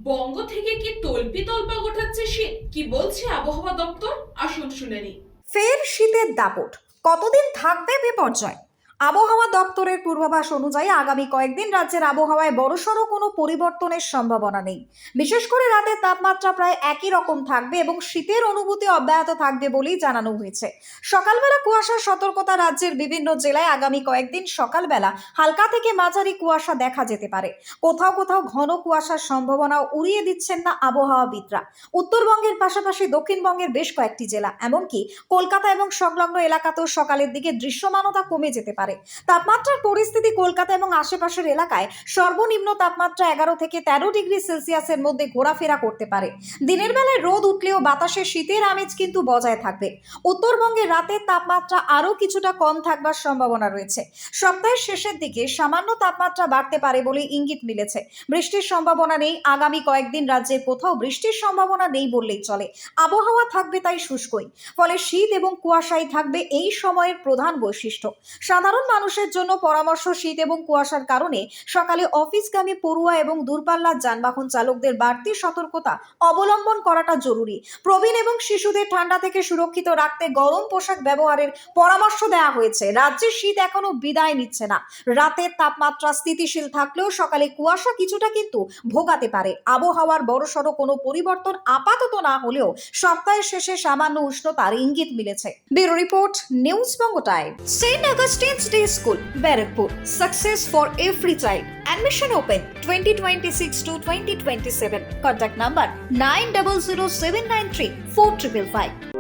বঙ্গ থেকে কি তল্পা গোটাচ্ছে শীত, কি বলছে আবহাওয়া দপ্তর? আসুন শুনে নিই। ফের শীতের দাপট, কতদিন থাকবে বিপর্যয়? আবহাওয়া দপ্তরের পূর্বাভাস অনুযায়ী আগামী কয়েকদিন রাজ্যের আবহাওয়ায় বড়সড় কোনো পরিবর্তনের সম্ভাবনা নেই। বিশেষ করে রাতের তাপমাত্রা প্রায় একই রকম থাকবে এবং শীতের অনুভূতি অব্যাহত থাকবে বলেই জানানো হয়েছে। সকালবেলা কুয়াশার সতর্কতা, রাজ্যের বিভিন্ন জেলায় আগামী কয়েকদিন সকালবেলা হালকা থেকে মাঝারি কুয়াশা দেখা যেতে পারে। কোথাও কোথাও ঘন কুয়াশার সম্ভাবনা উড়িয়ে দিচ্ছেন না আবহাওয়াবিদরা। উত্তরবঙ্গের পাশাপাশি দক্ষিণবঙ্গের বেশ কয়েকটি জেলা, এমনকি কলকাতা এবং সংলগ্ন এলাকাতেও সকালের দিকে দৃশ্যমানতা কমে যেতে পারে। তাপমাত্রার পরিস্থিতি, কলকাতা এবং আশেপাশের এলাকায় সর্বনিম্ন তাপমাত্রা 11 থেকে 13 ডিগ্রি সেলসিয়াসের মধ্যে ঘোরাফেরা করতে পারে। দিনের বেলায় রোদ উঠলেও বাতাসে শীতের আমেজ কিন্তু বজায় থাকবে। উত্তরবঙ্গে রাতের তাপমাত্রা আরও কিছুটা কম থাকবার সম্ভাবনা রয়েছে। সপ্তাহের শেষের দিকে সামান্য তাপমাত্রা বাড়তে পারে বলে ইঙ্গিত মিলেছে। বৃষ্টির সম্ভাবনা নেই, আগামী কয়েকদিন রাজ্যের কোথাও বৃষ্টির সম্ভাবনা নেই বললেই চলে। আবহাওয়া থাকবে তাই শুষ্কই, ফলে শীত এবং কুয়াশাই থাকবে এই সময়ের প্রধান বৈশিষ্ট্য। সাধারণ মানুষের জন্য পরামর্শ, শীত এবং কুয়াশার কারণে সকালে অফিসগামী পড়ুয়া এবং দূরপাল্লার যানবাহন চালকদের বাড়তি সতর্কতা অবলম্বন করাটা জরুরি। প্রবীণ এবং শিশুদের ঠান্ডা থেকে সুরক্ষিত রাখতে গরম পোশাক ব্যবহারের পরামর্শ দেওয়া হয়েছে। রাজ্যে শীত এখনো বিদায় নিচ্ছে না। রাতের তাপমাত্রা স্থিতিশীল থাকলেও সকালে কুয়াশা কিছুটা কিন্তু ভোগাতে পারে। আবহাওয়ার বড়সড় কোনো পরিবর্তন আপাতত না হলেও সপ্তাহের শেষে সামান্য উষ্ণতার ইঙ্গিত মিলেছে। Bureau report, news Banga time. Saint Augustine's day school, Barrackpore. Success for every child. Admission open 2026 to 2027. Contact number 900793 4555.